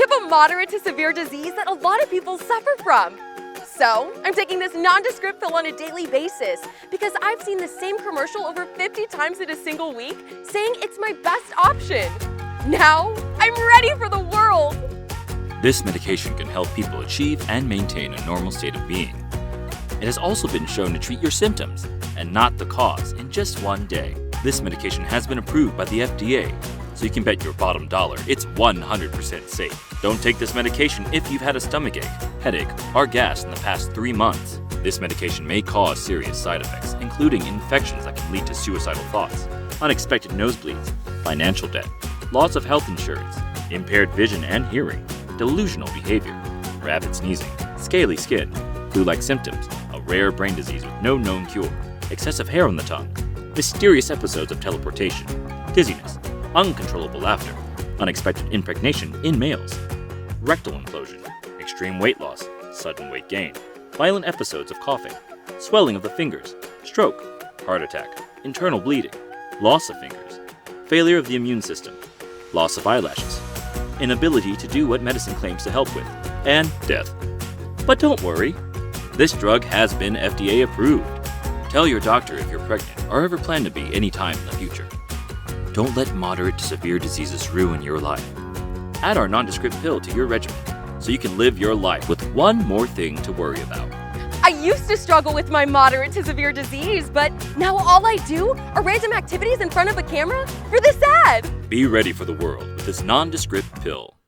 have a moderate to severe disease that a lot of people suffer from. So, I'm taking this nondescript pill on a daily basis because I've seen the same commercial over 50 times in a single week saying it's my best option. Now, I'm ready for the world! This medication can help people achieve and maintain a normal state of being. It has also been shown to treat your symptoms and not the cause in just one day. This medication has been approved by the FDA, so you can bet your bottom dollar it's 100% safe. Don't take this medication if you've had a stomachache, headache, or gas in the past 3 months. This medication may cause serious side effects, including infections that can lead to suicidal thoughts, unexpected nosebleeds, financial debt, loss of health insurance, impaired vision and hearing, delusional behavior, rapid sneezing, scaly skin, flu-like symptoms, a rare brain disease with no known cure, excessive hair on the tongue, mysterious episodes of teleportation, dizziness, uncontrollable laughter, unexpected impregnation in males, rectal implosion, extreme weight loss, sudden weight gain, violent episodes of coughing, swelling of the fingers, stroke, heart attack, internal bleeding, loss of fingers, failure of the immune system, loss of eyelashes, inability to do what medicine claims to help with, and death. But don't worry, this drug has been FDA approved. Tell your doctor if you're pregnant or ever plan to be anytime in the future. Don't let moderate to severe diseases ruin your life. Add our nondescript pill to your regimen so you can live your life with one more thing to worry about. I used to struggle with my moderate to severe disease, but now all I do are random activities in front of a camera for this ad. Be ready for the world with this nondescript pill.